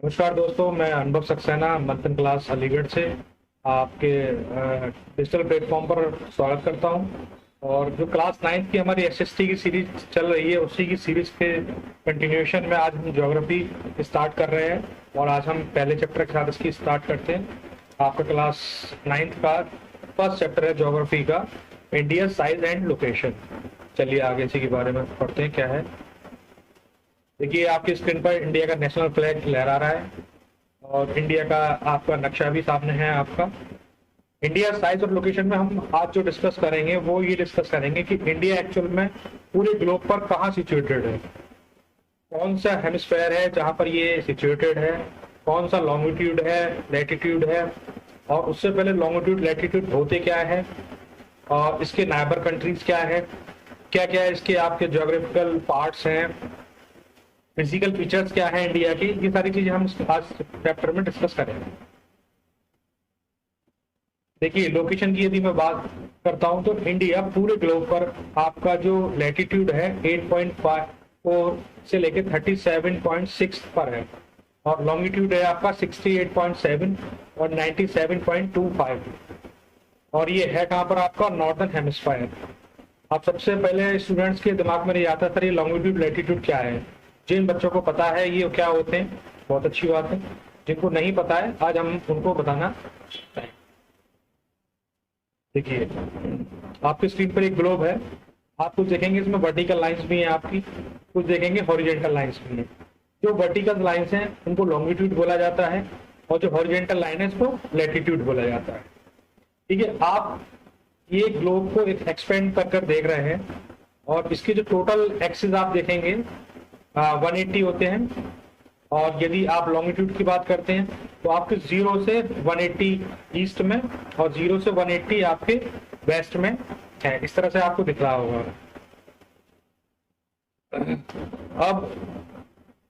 नमस्कार दोस्तों, मैं अनुभव सक्सेना मंथन क्लास अलीगढ़ से आपके डिजिटल प्लेटफॉर्म पर स्वागत करता हूं। और जो क्लास 9th की हमारी एसएसटी की सीरीज चल रही है, उसी की सीरीज के कंटिन्यूएशन में आज हम ज्योग्राफी स्टार्ट कर रहे हैं। और आज हम पहले चैप्टर के साथ इसकी स्टार्ट करते हैं। आपका क्लास 9th का फर्स्ट चैप्टर है ज्योग्राफी का, इंडिया साइज एंड लोकेशन। चलिए आगे इसी के बारे में पढ़ते हैं क्या है। देखिए आपकी स्क्रीन पर इंडिया का नेशनल फ्लैग लहरा रहा है और इंडिया का आपका नक्शा भी सामने है आपका। इंडिया साइज और लोकेशन में हम आज जो डिस्कस करेंगे वो ये डिस्कस करेंगे कि इंडिया एक्चुअल में पूरे ग्लोब पर कहाँ सिचुएटेड है, कौन सा हेमिस्फेयर है जहाँ पर ये सिचुएटेड है, कौन सा लॉन्गिट्यूड है, लैटिट्यूड है, और उससे पहले लॉन्गिट्यूड लैटिट्यूड होते क्या है, और इसके नाइबर कंट्रीज क्या है, क्या क्या इसके आपके ज्योग्राफिकल पार्ट्स हैं, फिजिकल फीचर्स क्या है इंडिया की। ये सारी चीजें हम आज चैप्टर में डिस्कस करेंगे। देखिए लोकेशन की यदि मैं बात करता हूं तो इंडिया पूरे ग्लोब पर आपका जो लैटिट्यूड है 8.54 से लेकर 37.6 पर है, और लॉन्गिट्यूड है आपका 68.7 और 97.25, और ये है कहाँ पर आपका नॉर्दर्न हेमिस्फीयर। अब सबसे पहले स्टूडेंट्स के दिमाग में नहीं आता सर ये लॉन्गिट्यूड लैटिट्यूड क्या है। जिन बच्चों को पता है ये क्या होते हैं बहुत अच्छी बात है, जिनको नहीं पता है आज हम उनको बताना चाहते हैं। देखिए आपकी स्क्रीन पर एक ग्लोब है, आप कुछ देखेंगे इसमें वर्टिकल लाइंस भी हैं आपकी, कुछ देखेंगे हॉरिजॉन्टल लाइंस भी हैं। जो वर्टिकल लाइंस हैं उनको लॉन्गिट्यूड बोला जाता है और जो हॉरिजॉन्टल लाइन है इसको लैटिट्यूड बोला जाता है। ठीक है, आप ये ग्लोब को एक्सपेंड कर देख रहे हैं और इसके जो टोटल एक्सिस आप देखेंगे 180 होते हैं, और यदि आप लॉन्गिट्यूड की बात करते हैं तो आपके 0 से 180 ईस्ट में और 0 से 180 आपके वेस्ट में है। इस तरह से आपको दिख रहा होगा। अब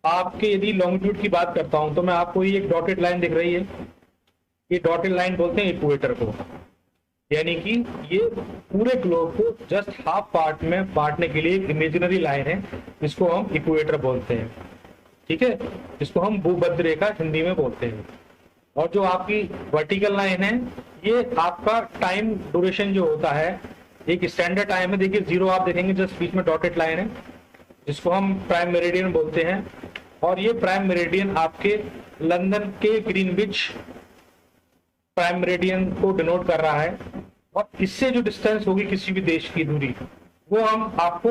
आपके यदि लॉन्गिट्यूड की बात करता हूं तो मैं आपको ये एक डॉटेड लाइन दिख रही है, ये डॉटेड लाइन बोलते हैं इक्वेटर को, यानी कि ये पूरे ग्लोब को जस्ट हाफ पार्ट में बांटने के लिए एक इमेजिनरी लाइन है जिसको हम इक्वेटर बोलते हैं। ठीक है, जिसको हम भूमध्य रेखा हिंदी में बोलते हैं। और जो आपकी वर्टिकल लाइन है ये आपका टाइम ड्यूरेशन जो होता है, एक स्टैंडर्ड टाइम है। देखिए 0 आप देखेंगे जस्ट बीच में डॉटेड लाइन है जिसको हम प्राइम मेरिडियन बोलते हैं, और ये प्राइम मेरिडियन आपके लंदन के ग्रीनविच प्राइम मेरिडियन को डिनोट कर रहा है। और इससे जो डिस्टेंस होगी किसी भी देश की दूरी, वो हम आपको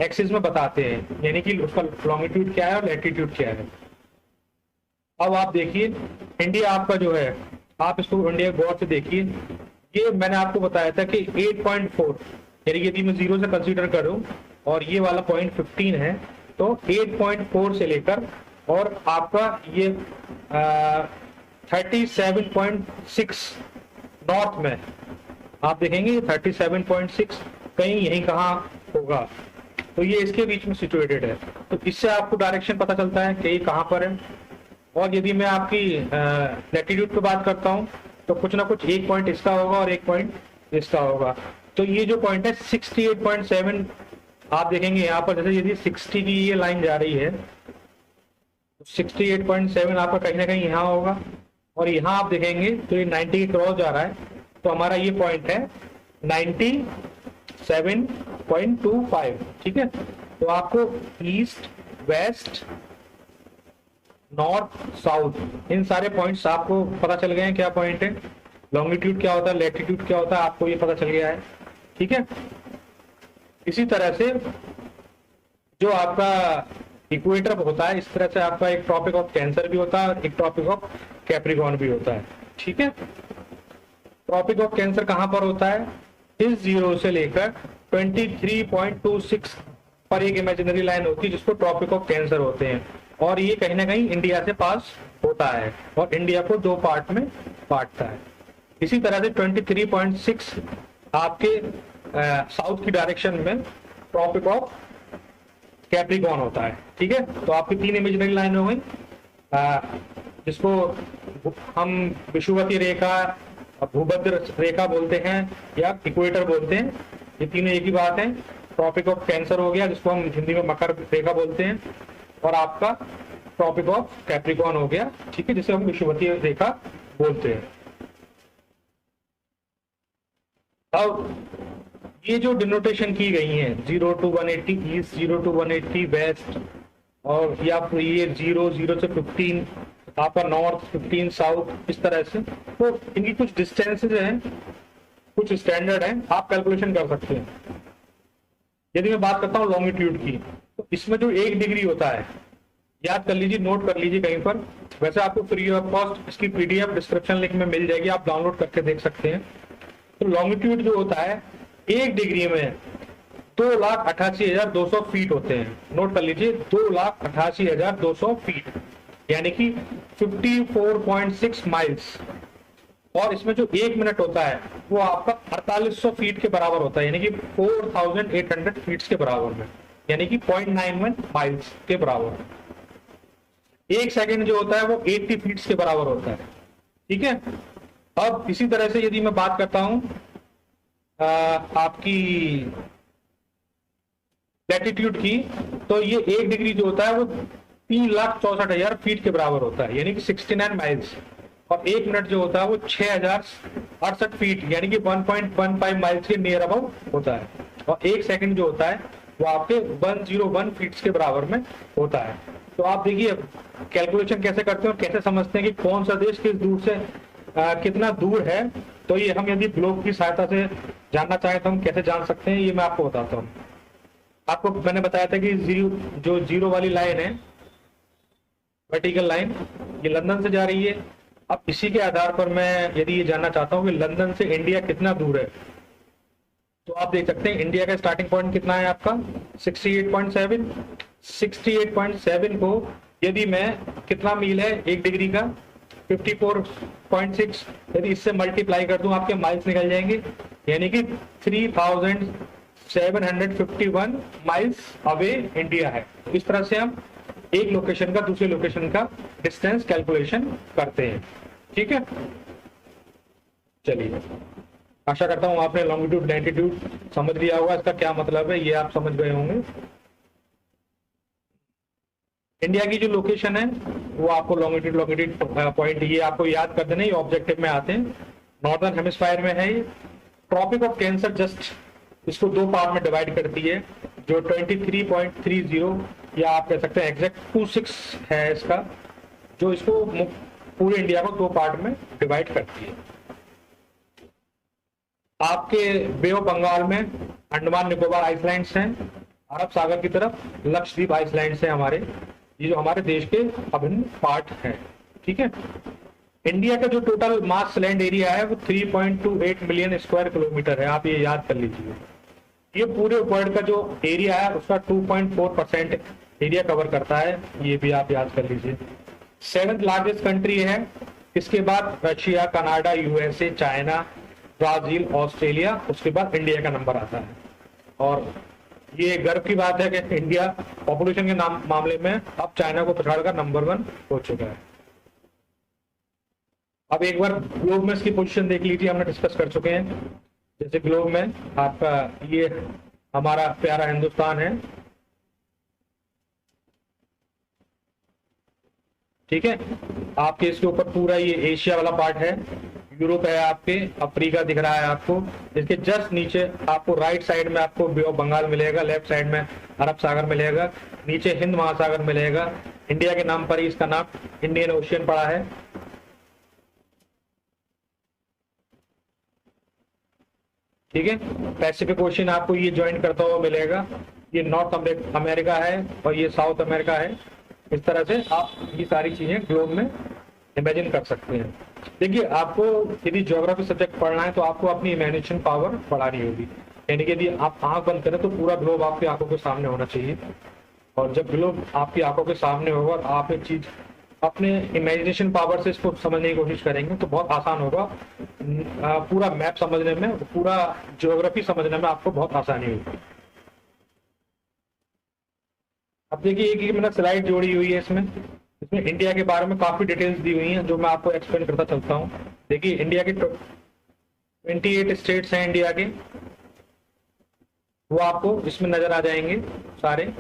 एक्सिस में बताते हैं, यानी कि उसका लॉन्गिट्यूड क्या है और लैटिट्यूड क्या है। अब आप देखिए इंडिया आपका जो है, आप इसको इंडिया गौर से देखिए। ये मैंने आपको बताया था कि 8.4, यानी यदि मैं 0 से कंसीडर करूं और ये वाला पॉइंट 15 है तो 8.4 से लेकर और आपका ये 37.6 नॉर्थ में आप देखेंगे 37.6 कहीं यहीं कहाँ होगा, तो ये इसके बीच में सिचुएटेड है। तो इससे आपको डायरेक्शन पता चलता है कि ये कहाँ पर है। और यदि मैं आपकी लैटिट्यूड पे बात करता हूँ तो कुछ ना कुछ एक पॉइंट इसका होगा और एक पॉइंट इसका होगा। तो ये जो पॉइंट है 68.7 आप देखेंगे यहाँ पर, जैसे यदि 60 की ये लाइन जा रही है 68.7 आपका कहीं ना कहीं यहाँ होगा, और यहाँ आप देखेंगे तो ये 90 के क्रॉस जा रहा है, तो हमारा ये पॉइंट है 97.25। ठीक है, तो आपको ईस्ट वेस्ट नॉर्थ साउथ इन सारे पॉइंट्स आपको पता चल गए हैं क्या पॉइंट है, लॉन्गिट्यूड क्या होता है, लैटिट्यूड क्या होता है, आपको ये पता चल गया है। ठीक है, इसी तरह से जो आपका इक्वेटर होता है, इस तरह से आपका एक ट्रॉपिक ऑफ कैंसर भी होता है और एक ट्रॉपिक ऑफ कैप्रिकॉर्न भी होता है। ठीक है, ट्रॉपिक ऑफ कैंसर कहां पर होता है, इस 0 से लेकर 23.26 पर एक इमेजिनरी लाइन होती है जिसको ट्रॉपिक ऑफ कैंसर होते हैं, और ये कहीं ना कहीं इंडिया से पास होता है और इंडिया को 2 पार्ट में बांटता है। इसी तरह से 23.6 आपके साउथ की डायरेक्शन में ट्रॉपिक ऑफ कैप्रिकॉर्न होता है। ठीक है, तो आपकी 3 इमेजिनरी लाइन हो गई, जिसको हम विषुवतीय रेखा, भूमध्य रेखा बोलते हैं या इक्वेटर बोलते हैं, ये तीनों एक ही बात है। ट्रॉपिक ऑफ कैंसर हो गया जिसको हम हिंदी में मकर रेखा बोलते हैं, और आपका ट्रॉपिक ऑफ कैप्रिकॉर्न हो गया, ठीक है, जिसे हम विषुवतीय रेखा बोलते हैं। अब ये जो डिनोटेशन की गई है 0 to 180 ईस्ट, 0 to 180 वेस्ट, और या फिर ये 0 से 15 आपका नॉर्थ, 15 साउथ, इस तरह से, तो इनकी कुछ डिस्टेंसेज हैं, कुछ स्टैंडर्ड हैं, आप कैलकुलेशन कर सकते हैं। यदि मैं बात करता हूँ लॉन्गिट्यूड की, तो इसमें जो 1 डिग्री होता है, याद कर लीजिए, नोट कर लीजिए कहीं पर, वैसे आपको फ्री ऑफ कॉस्ट इसकी पीडीएफ डिस्क्रिप्शन लिंक में मिल जाएगी, आप डाउनलोड करके देख सकते हैं। तो लॉन्गिट्यूड जो होता है 1 डिग्री में 2,88,200 फीट होते हैं। नोट कर लीजिए 2,88,200 फीट, यानी कि 54.6 माइल्स। और इसमें जो 1 मिनट होता है वो आपका 4800 फीट के बराबर होता है, यानी कि 4800 फीट के बराबर में, यानी कि 0.91 माइल्स के बराबर। 1 सेकंड जो होता है वो 80 फीट के बराबर होता है, ठीक है। अब इसी तरह से यदि मैं बात करता हूं आपकी लैटिट्यूड की, तो ये 1 डिग्री जो होता है वो 3,64,000 फीट के बराबर होता है, यानी कि 69 माइल्स। और 1 मिनट जो होता है वो 6,068 फीट, यानी कि 1.15 माइल्स के नियर अबाउट होता है। और 1 सेकंड जो होता है वो आपके 101 फीट के बराबर में होता है। तो आप देखिए कैलकुलेशन कैसे करते हैं और कैसे समझते हैं कि कौन सा देश किस दूर से कितना दूर है। तो ये हम यदि ग्लोब की सहायता से जानना चाहें तो हम कैसे जान सकते हैं, ये मैं आपको बताता हूँ। आपको मैंने बताया था कि जो जीरो वाली लाइन है, वर्टिकल लाइन, ये लंदन से जा रही है। अब इसी के आधार पर मैं यदि ये जानना चाहता हूँ कि लंदन से इंडिया कितना दूर है, तो आप देख सकते हैं इंडिया का स्टार्टिंग पॉइंट कितना है आपका 68.7। 68.7 को यदि मैं, कितना मील है 1 डिग्री का, 54.6, यदि इससे मल्टीप्लाई कर दूं आपके माइल्स निकल जाएंगे, यानी कि 3,751 माइल्स अवे इंडिया है। इस तरह से हम एक लोकेशन का दूसरे लोकेशन का डिस्टेंस कैलकुलेशन करते हैं, ठीक है। चलिए, आशा करता हूं आपने लॉन्गिट्यूड लैटिट्यूड समझ लिया होगा, इसका क्या मतलब है ये आप समझ गए होंगे। इंडिया की जो लोकेशन है वो आपको लॉन्गिट्यूड पॉइंट ये आपको याद कर देना, ये ऑब्जेक्टिव में आते हैं। नॉर्दर्न हेमिस्फीयर में है ये। ट्रॉपिक ऑफ कैंसर जस्ट इसको 2 पार्ट में डिवाइड करती है, जो 23.30 या आप कह सकते हैं एग्जैक्ट 26 है इसका, जो इसको पूरे इंडिया को 2 पार्ट में डिवाइड करती है। आपके बे ऑफ बंगाल में अंडमान निकोबार आइसलैंड्स हैं, अरब सागर की तरफ लक्षद्वीप आइसलैंड्स हैं हमारे, ये जो हमारे देश के अभिन्न पार्ट हैं, ठीक है। इंडिया का जो टोटल मास लैंड एरिया है वो 3.28 मिलियन स्क्वायर किलोमीटर है, आप ये याद कर लीजिए। ये पूरे वर्ल्ड का जो एरिया है उसका 2.4% एरिया कवर करता है, ये भी आप याद कर लीजिए। 7th लार्जेस्ट कंट्री है, इसके बाद Russia, Canada, USA, China, Brazil, Australia, उसके बाद इंडिया का नंबर आता है। और ये गर्व की बात है कि इंडिया पॉपुलेशन के मामले में अब चाइना को पछाड़कर नंबर 1 हो चुका है। अब एक बार ग्लोब में इसकी पोजीशन देख लीजिए, हमने डिस्कस कर चुके हैं। जैसे ग्लोब में आपका ये हमारा प्यारा हिंदुस्तान है, ठीक है। आपके इसके ऊपर पूरा ये एशिया वाला पार्ट है, यूरोप है, आपके अफ्रीका दिख रहा है आपको। इसके जस्ट नीचे आपको राइट साइड में आपको बे ऑफ बंगाल मिलेगा, लेफ्ट साइड में अरब सागर मिलेगा, नीचे हिंद महासागर मिलेगा। इंडिया के नाम पर ही इसका नाम इंडियन ओशियन पड़ा है, ठीक है। पैसिफिक ओशियन आपको ये ज्वाइन करता हुआ मिलेगा। ये नॉर्थ अमेरिका है और ये साउथ अमेरिका है। इस तरह से आप ये सारी चीजें ग्लोब में इमेजिन कर सकते हैं। देखिए, आपको यदि ज्योग्राफी सब्जेक्ट पढ़ना है तो आपको अपनी इमेजिनेशन पावर बढ़ानी होगी, यानी कि यदि आप आंख बंद करें तो पूरा ग्लोब आपकी आंखों के सामने होना चाहिए। और जब ग्लोब आपकी आंखों के सामने होगा तो आप एक चीज अपने इमेजिनेशन पावर से इसको समझने की कोशिश करेंगे तो बहुत आसान होगा। पूरा मैप समझने में, पूरा ज्योग्राफी समझने में आपको बहुत आसानी होगी। अब देखिए, एक मैंने स्लाइड जोड़ी हुई है, इसमें इंडिया के बारे में काफी डिटेल्स दी हुई हैं, जो मैं आपको एक्सप्लेन करता चलता हूँ। देखिए, इंडिया के 28 स्टेट्स हैं इंडिया के, वो आपको इसमें नजर आ जाएंगे सारे।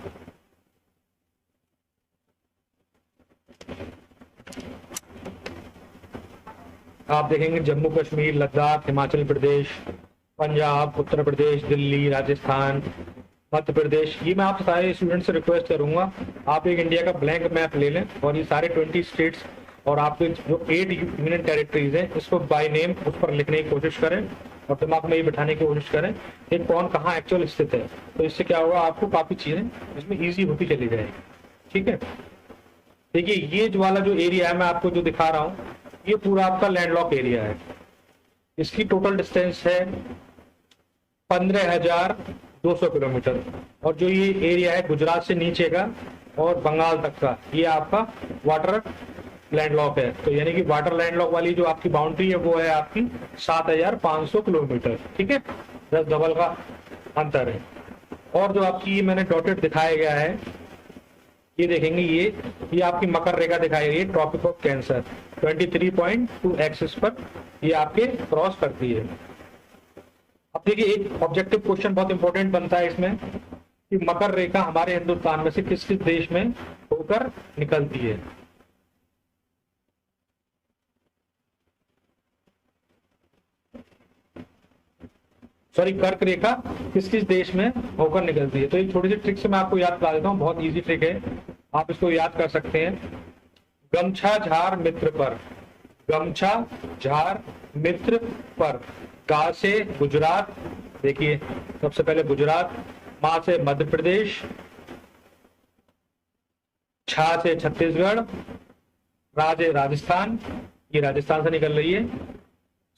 आप देखेंगे जम्मू कश्मीर, लद्दाख, हिमाचल प्रदेश, पंजाब, उत्तर प्रदेश, दिल्ली, राजस्थान, मध्य प्रदेश। ये मैं आप सारे स्टूडेंट से रिक्वेस्ट करूंगा, आप एक इंडिया का ब्लैंक मैप ले लें और ये सारे 20 स्टेट्स और आपके जो 8 यूनियन टेरिटरीज हैं इसको बाय नेम उस पर लिखने की कोशिश करें और दिमाग में ये बिठाने की कोशिश करें कि कौन कहाँ एक्चुअल स्थित है। तो इससे क्या होगा, आपको काफी चीजें इसमें ईजी होती चली जाएगी। ठीक है, देखिए ये जो वाला जो एरिया है मैं आपको जो दिखा रहा हूँ, ये पूरा आपका लैंडलॉक एरिया है। इसकी टोटल डिस्टेंस है 15,200 किलोमीटर। और जो ये एरिया है गुजरात से नीचे का और बंगाल तक का, ये आपका वाटर लैंडलॉक है। तो यानी कि वाटर लैंडलॉक वाली जो आपकी बाउंड्री है वो है आपकी 7,500 किलोमीटर। ठीक है, 10 डबल का अंतर है। और जो आपकी मैंने डॉटेड दिखाया गया है, ये देखेंगे ये आपकी मकर रेखा दिखाई गई है, ट्रॉपिक ऑफ कैंसर 23.2 एक्सिस पर ये आपके क्रॉस करती है। अब देखिए एक ऑब्जेक्टिव क्वेश्चन बहुत इंपॉर्टेंट बनता है इसमें कि मकर रेखा हमारे हिंदुस्तान में से किस किस देश में होकर निकलती है। सॉरी, कर्क रेखा किस किस देश में होकर निकलती है। तो एक छोटी सी ट्रिक से मैं आपको याद करा देता हूँ, बहुत इजी ट्रिक है, आप इसको याद कर सकते हैं। गमछा झार मित्र पर, गमछा झार मित्र पर, गा से गुजरात, देखिए सबसे पहले गुजरात, मां से मध्य प्रदेश, छा से छत्तीसगढ़, रा से राजस्थान, ये राजस्थान से निकल रही है,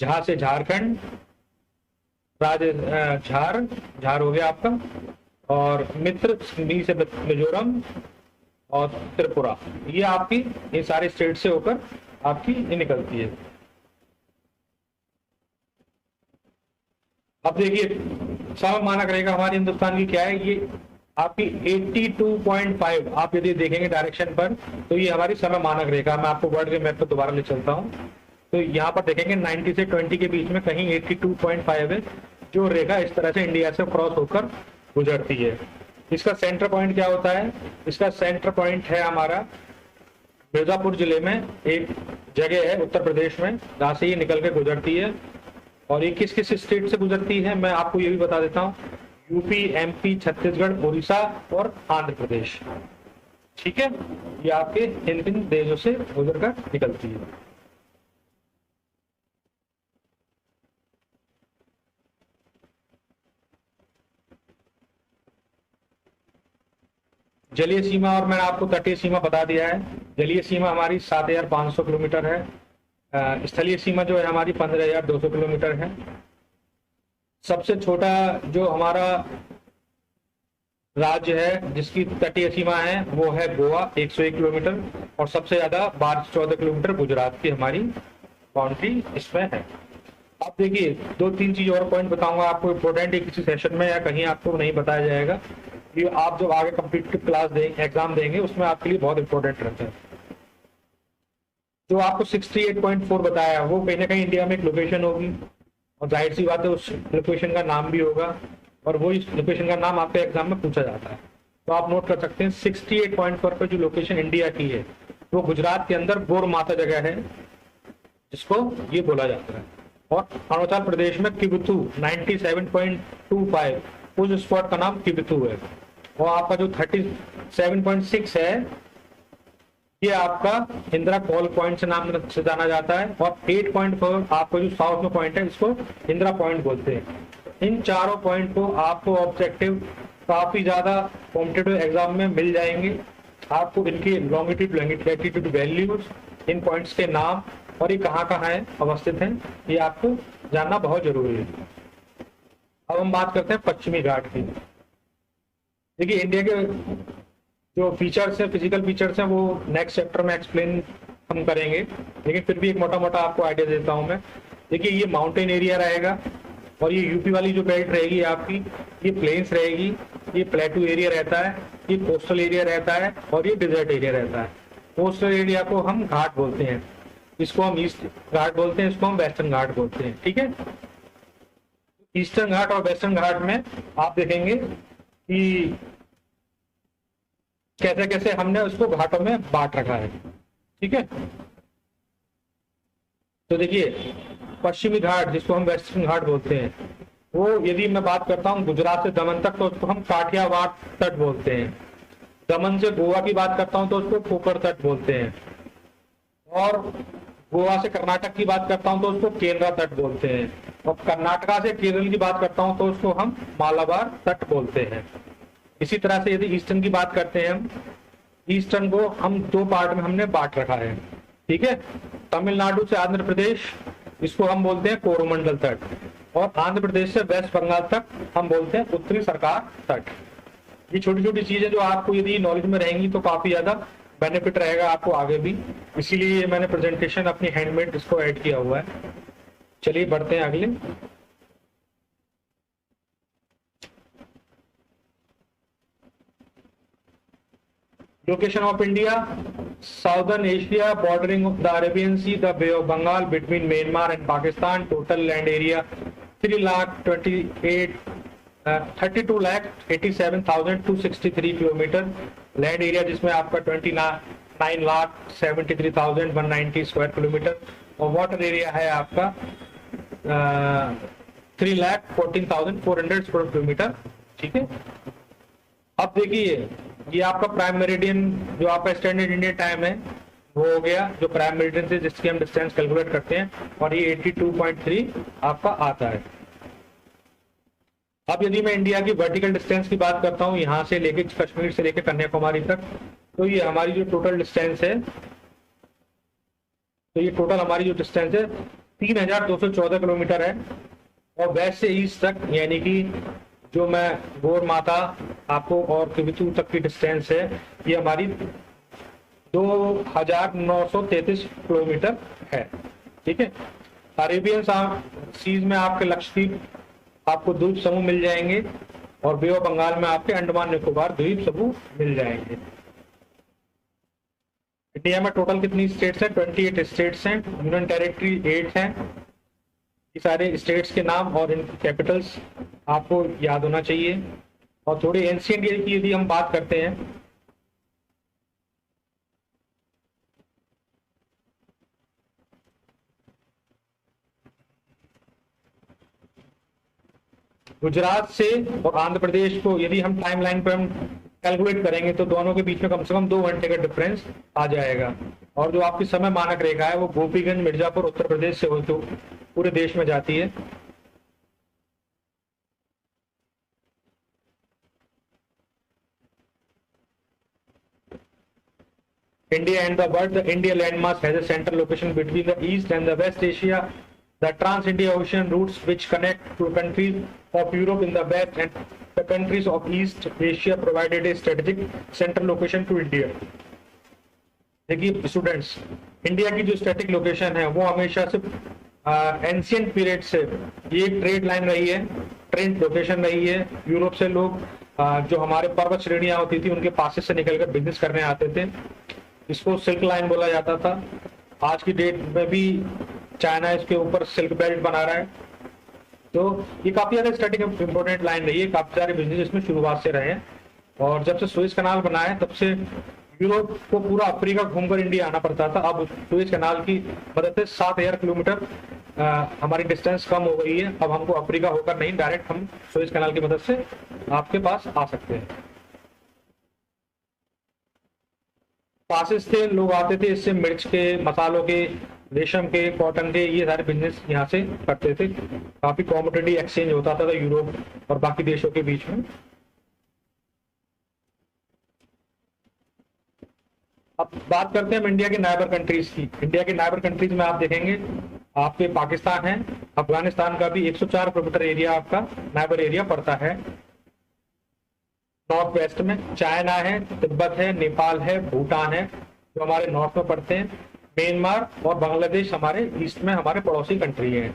झा से झारखंड, झार झार हो गया आपका, और मित्र मी से मिजोरम और त्रिपुरा, ये आपकी ये सारे स्टेट से होकर आपकी ये निकलती है। अब देखिए समय मानक रेखा हमारी हिंदुस्तान की क्या है, ये आपकी 82.5, आप यदि देखेंगे डायरेक्शन पर तो ये हमारी समय मानक रेखा। मैं आपको वर्ल्ड के मैप पर दोबारा ले चलता हूँ, तो यहाँ पर देखेंगे 90 से 20 के बीच में कहीं 82.5 है, जो रेखा इस तरह से इंडिया से क्रॉस होकर गुजरती है। इसका सेंटर पॉइंट क्या होता है, इसका सेंटर पॉइंट है हमारा मिर्जापुर जिले में एक जगह है उत्तर प्रदेश में, जहाँ से ये निकल के गुजरती है। और ये किस किस स्टेट से गुजरती है मैं आपको ये भी बता देता हूँ, यूपी, एमपी, छत्तीसगढ़, उड़ीसा और आंध्र प्रदेश। ठीक है, ये आपके इन देशों से गुजर कर निकलती है। जलीय सीमा और मैंने आपको तटीय सीमा बता दिया है। जलीय सीमा हमारी 7,500 किलोमीटर है, स्थलीय सीमा जो है हमारी 15,200 किलोमीटर है। सबसे छोटा जो हमारा राज्य है जिसकी तटीय सीमा है वो है गोवा 101 किलोमीटर, और सबसे ज्यादा 12-14 किलोमीटर गुजरात की हमारी बाउंड्री इसमें है। अब देखिए 2-3 चीज और पॉइंट बताऊंगा आपको इम्पोर्टेंट है, किसी सेशन में या कहीं आपको नहीं बताया जाएगा, ये आप जब आगे कॉम्पिटिटिव क्लास देंगे, एग्जाम देंगे, उसमें आपके लिए बहुत इंपॉर्टेंट रहता है। जो आपको 68.4 बताया वो कहीं ना कहीं इंडिया में एक लोकेशन होगी, और जाहिर सी बात है उस लोकेशन का नाम भी होगा, और वो इस लोकेशन का नाम आपके एग्जाम में पूछा जाता है। तो आप नोट कर सकते हैं 68.4 पर जो लोकेशन इंडिया की है वो गुजरात के अंदर गोर माता जगह है जिसको ये बोला जाता है। और अरुणाचल प्रदेश में किबुथु 97.25, उस स्पॉट का नाम किबुथु है। और आपका जो 37.6 है ये आपका इंदिरा कॉल पॉइंट से नाम से जाना जाता है, और 8.4 आपको जो साउथ में पॉइंट है इसको इंदिरा पॉइंट बोलते हैं। इन चारों पॉइंट को आपको ऑब्जेक्टिव काफी ज्यादा कॉम्पिटिटिव एग्जाम में मिल जाएंगे। आपको इनकी लॉन्गिट्यूड लैटिट्यूड वैल्यूज, इन पॉइंट्स के नाम और ये कहाँ कहाँ है अवस्थित हैं, ये आपको जानना बहुत जरूरी है। अब हम बात करते हैं पश्चिमी घाट की। देखिए इंडिया के जो फीचर्स है, फिजिकल फीचर्स हैं, वो नेक्स्ट चैप्टर में एक्सप्लेन हम करेंगे, लेकिन फिर भी एक मोटा मोटा आपको आइडिया देता हूं मैं। देखिए ये माउंटेन एरिया रहेगा, और ये यूपी वाली जो बेल्ट रहेगी आपकी, ये प्लेन्स रहेगी, ये प्लेटू एरिया रहता है, ये कोस्टल एरिया रहता है, और ये डिजर्ट एरिया रहता है। कोस्टल एरिया को हम घाट बोलते हैं, इसको हम ईस्ट घाट बोलते हैं, इसको हम वेस्टर्न घाट बोलते हैं। ठीक है, ईस्टर्न घाट और वेस्टर्न घाट में आप देखेंगे कि कैसे कैसे हमने उसको घाटों में बांट रखा है। ठीक है, तो देखिए पश्चिमी घाट जिसको हम वेस्टर्न घाट बोलते हैं, वो यदि मैं बात करता हूँ गुजरात से दमन तक तो उसको हम काठियावाड़ तट बोलते हैं। दमन से गोवा की बात करता हूँ तो उसको कोकर तट बोलते हैं। और गोवा से कर्नाटक की बात करता हूँ तो उसको केरला तट बोलते हैं। और कर्नाटका से केरल की बात करता हूँ तो उसको हम मालाबार तट बोलते हैं। इसी तरह से यदि ईस्टर्न की बात करते हैं हम, ईस्टर्न को हम दो पार्ट में हमने बांट रखा है, ठीक है। तमिलनाडु से आंध्र प्रदेश, इसको हम बोलते हैं कोरोमंडल तट, और आंध्र प्रदेश से वेस्ट बंगाल तक हम बोलते हैं उत्तरी सरकार तट। ये छोटी छोटी चीजें जो आपको यदि नॉलेज में रहेंगी तो काफी ज्यादा बेनिफिट रहेगा आपको आगे भी, इसीलिए मैंने प्रेजेंटेशन अपनी हैंडमेड इसको ऐड किया हुआ है। चलिए बढ़ते हैं अगले। Location of India, Southern Asia, bordering of the Arabian Sea, the Bay of Bengal, between Myanmar and Pakistan. Total land area 32,87,263 kilometre land area, जिसमें आपका 29,73,190 स्क्वायर किलोमीटर, और वाटर एरिया है आपका 3,14,400 स्क्वायर किलोमीटर, ठीक है। अब देखिए ये आपका प्राइम मेरिडियन जो आपका स्टैंडर्ड इंडियन टाइम है वो हो गया, जो प्राइम मेरिडियन से जिसकी हम डिस्टेंस कैलकुलेट करते हैं, और ये 82.3 आपका आता है। अब यदि मैं इंडिया की वर्टिकल डिस्टेंस की बात करता हूँ, यहाँ से लेके कश्मीर से लेके कन्याकुमारी तक, तो ये हमारी जो टोटल डिस्टेंस है, तो ये टोटल हमारी जो डिस्टेंस है 3,214 किलोमीटर है। और वेस्ट से ईस्ट तक, यानी कि जो मैं गौर माता आपको और किबिथू तक की डिस्टेंस है, ये हमारी 2,933 किलोमीटर है, ठीक है। अरेबियन सीज में आपके लक्षद्वीप आपको द्वीप समूह मिल जाएंगे, और बे ऑफ बंगाल में आपके अंडमान निकोबार द्वीप समूह मिल जाएंगे। इंडिया में टोटल कितनी स्टेट्स हैं? 28 स्टेट्स हैं, यूनियन टेरिटरी 8 हैं। ये सारे स्टेट्स के नाम और इनकी कैपिटल्स आपको याद होना चाहिए। और थोड़ी एंशिएंट ईयर की यदि हम बात करते हैं, गुजरात से और आंध्र प्रदेश को यदि हम टाइम लाइन पर हम कैलकुलेट करेंगे तो दोनों के बीच में कम से कम 2 घंटे का डिफरेंस आ जाएगा। और जो आपकी समय मानक रेखा है वो गोपीगंज मिर्जापुर उत्तर प्रदेश से होते पूरे देश में जाती है। India and the world, the India landmass has a central location between the East and the West Asia. The Trans-India Ocean routes which connect to countries of Europe in the west and the countries of East Asia provided a strategic central location to India. देखिए students, India की जो static location है वो हमेशा से ancient period से ये trade line रही है, ट्रेड लोकेशन रही है। यूरोप से लोग जो हमारे पर्वत श्रेणियां होती थी उनके पास से निकलकर बिजनेस करने आते थे, इसको सिल्क लाइन बोला जाता था। आज की डेट में भी चाइना इसके ऊपर सिल्क बेल्ट बना रहा है। तो ये काफी ज्यादा स्टैटिक इंपोर्टेंट लाइन रही है, काफी सारे बिजनेस इसमें शुरुआत से रहे हैं। और जब से सुएज कनाल बना है तब से यूरोप को पूरा अफ्रीका घूमकर इंडिया आना पड़ता था। अब सुएज कनाल की मदद से 7,000 किलोमीटर हमारी डिस्टेंस कम हो गई है। अब हमको अफ्रीका होकर नहीं, डायरेक्ट हम सुएज कनाल की मदद से आपके पास आ सकते हैं। पासेस थे, लोग आते थे, इससे मिर्च के, मसालों के, रेशम के, कॉटन के, ये सारे बिजनेस यहाँ से करते थे। काफी कॉमोडिटी एक्सचेंज होता था यूरोप और बाकी देशों के बीच में। अब बात करते हैं हम इंडिया के नाइबर कंट्रीज की। इंडिया के नाइबर कंट्रीज में आप देखेंगे आपके पाकिस्तान है, अफगानिस्तान का भी 104 किलोमीटर एरिया आपका नाइबर एरिया पड़ता है। नॉर्थ वेस्ट में चाइना है, तिब्बत है, नेपाल है, भूटान है जो हमारे नॉर्थ में पड़ते हैं। म्यांमार और बांग्लादेश हमारे ईस्ट में हमारे पड़ोसी कंट्री हैं।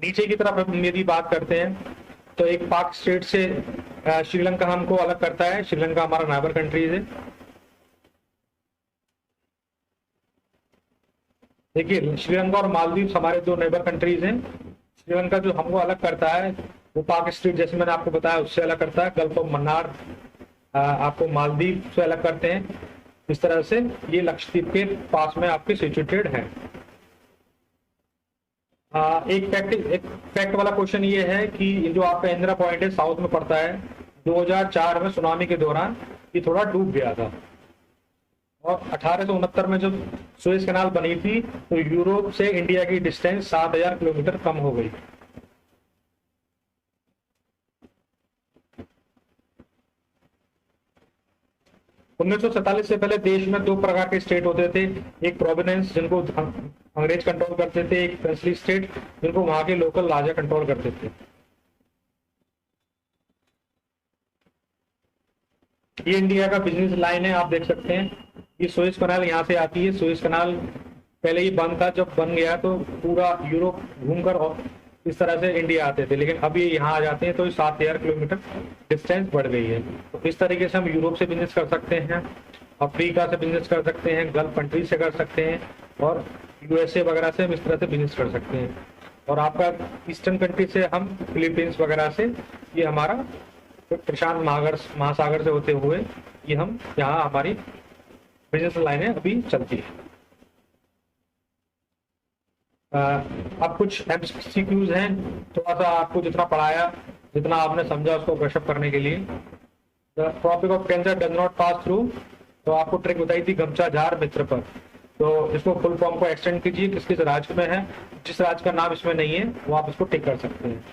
नीचे की तरफ हम यदि बात करते हैं तो एक पाक स्टेट से श्रीलंका हमको अलग करता है। श्रीलंका हमारा नाइबर कंट्रीज है। देखिए श्रीलंका और मालदीव हमारे दो नेबर कंट्रीज हैं। श्रीलंका जो हमको अलग करता है वो पाक स्टेट, जैसे मैंने आपको बताया, उससे अलग करता है। गल्फ ऑफ मन्नार आपको मालदीव से अलग करते हैं। इस तरह से ये लक्षद्वीप के पास में आपके सिचुएटेड है। एक फैक्ट वाला क्वेश्चन ये है कि जो आपका इंदिरा पॉइंट है साउथ में पड़ता है, 2004 में सुनामी के दौरान ये थोड़ा डूब गया था। और 1869 में जब सुएज कैनाल बनी थी तो यूरोप से इंडिया की डिस्टेंस 7000 किलोमीटर कम हो गई। उन्नीस से पहले देश में 2 प्रकार के स्टेट होते थे, एक प्रोविडेंस जिनको अंग्रेज कंट्रोल करते थे, एक प्रिंसली स्टेट जिनको वहां के लोकल राजा कंट्रोल करते थे। ये इंडिया का बिजनेस लाइन है, आप देख सकते हैं। ये सुएज कैनाल यहाँ से आती है। सुएज कैनाल पहले ही बंद था, जब बन गया तो पूरा यूरोप घूमकर और इस तरह से इंडिया आते थे, लेकिन अब ये यहाँ आ जाते हैं तो 7000 किलोमीटर डिस्टेंस बढ़ गई है। तो इस तरीके से हम यूरोप से बिजनेस कर सकते हैं, अफ्रीका से बिजनेस कर सकते हैं, गल्फ कंट्री से कर सकते हैं, और यूएसए वगैरह से हम इस तरह से बिजनेस कर सकते हैं। और आपका ईस्टर्न कंट्री से हम फिलीपींस वगैरह से, ये हमारा प्रशांत महासागर से होते हुए ये हम यहाँ हमारी बिजनेस लाइनें अभी चलती है। अब कुछ एमसीक्यूज हैं, थोड़ा सा आपको जितना पढ़ाया, जितना आपने समझा उसको ब्रशअप करने के लिए। The topic of cancer does not pass through, तो आपको ट्रिक बताई थी गमचा झार मित्र पर, तो इसको फुल फॉर्म को एक्सटेंड कीजिए, किस किस राज्य में है, जिस राज्य का नाम इसमें नहीं है वो आप इसको टिक कर सकते हैं।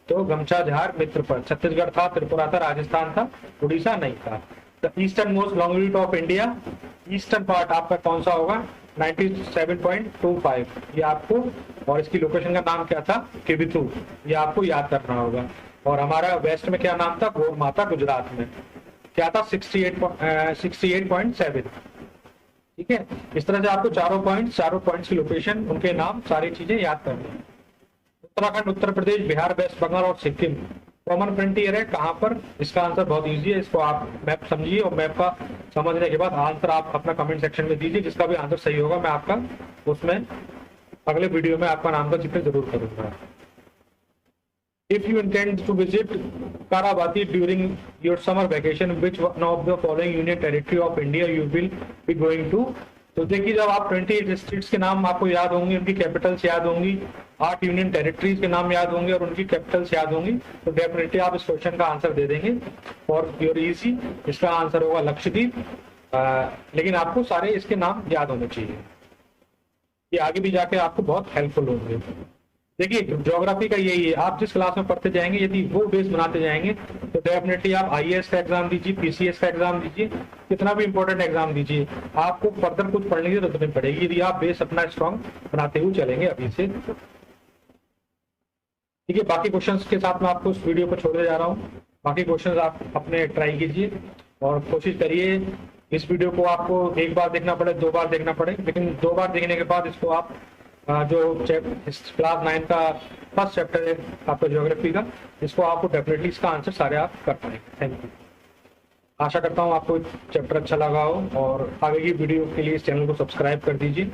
तो गमचा झार मित्र पर छत्तीसगढ़ था, त्रिपुरा था, राजस्थान था, उड़ीसा नहीं था। The eastern most longitude of India, eastern part आपका कौन सा होगा, 97.25, ये आपको, और इसकी लोकेशन का नाम क्या था, किबिथु, ये आपको याद करना होगा। और हमारा वेस्ट में क्या नाम था, गौर माता, गुजरात में क्या था, 68.7। ठीक है, इस तरह से आपको चारों पॉइंट्स की लोकेशन, उनके नाम, सारी चीजें याद करनी है। उत्तराखंड, उत्तर प्रदेश, बिहार, वेस्ट बंगाल और सिक्किम कॉमन फ्रंटियर है, कहां पर, इसका आंसर बहुत इजी है। इसको आप मैप समझिए और मैप का समझने के बाद आंसर आप अपना कमेंट सेक्शन में दीजिए। जिसका भी आंसर सही होगा मैं आपका उसमें अगले वीडियो में आपका नाम का जिक्र जरूर करूंगा। If you intend to visit Karavati during your summer vacation, which one of the following union territory of India you will be going to? तो देखिए, जब आप 28 स्टेट्स के नाम आपको याद होंगे, उनकी कैपिटल्स याद होंगी, 8 यूनियन टेरिटरीज के नाम याद होंगे और उनकी कैपिटल्स याद होंगी, तो डेफिनेटली आप इस क्वेश्चन का आंसर दे देंगे। और योर इजी, इसका आंसर होगा लक्षद्वीप। लेकिन आपको सारे इसके नाम याद होने चाहिए, ये आगे भी जाके आपको बहुत हेल्पफुल होंगे। देखिए, ज्योग्राफी का यही है, आप जिस क्लास में पढ़ते जाएंगे यदि वो बेस बनाते जाएंगे तो डेफिनेटली आप आईएएस का एग्जाम दीजिए, पीसीएस का एग्जाम दीजिए, कितना भी इंपॉर्टेंट एग्जाम दीजिए, आपको फर्दर कुछ पढ़ने की जरूरत नहीं पड़ेगी यदि आप बेस अपना स्ट्रॉन्ग बनाते हुए चलेंगे अभी से। ठीक है, बाकी क्वेश्चंस के साथ मैं आपको इस वीडियो को छोड़ने जा रहा हूँ। बाकी क्वेश्चंस आप अपने ट्राई कीजिए और कोशिश करिए इस वीडियो को आपको एक बार देखना पड़े, 2 बार देखना पड़े, लेकिन 2 बार देखने के बाद इसको आप जो क्लास 9 का फर्स्ट चैप्टर है आपका ज्योग्राफी का, इसको आपको डेफिनेटली इसका आंसर सारे आप कर पाएंगे। Thank you. आशा करता हूँ आपको चैप्टर अच्छा लगा हो और आगे की वीडियो के लिए इस चैनल को सब्सक्राइब कर दीजिए।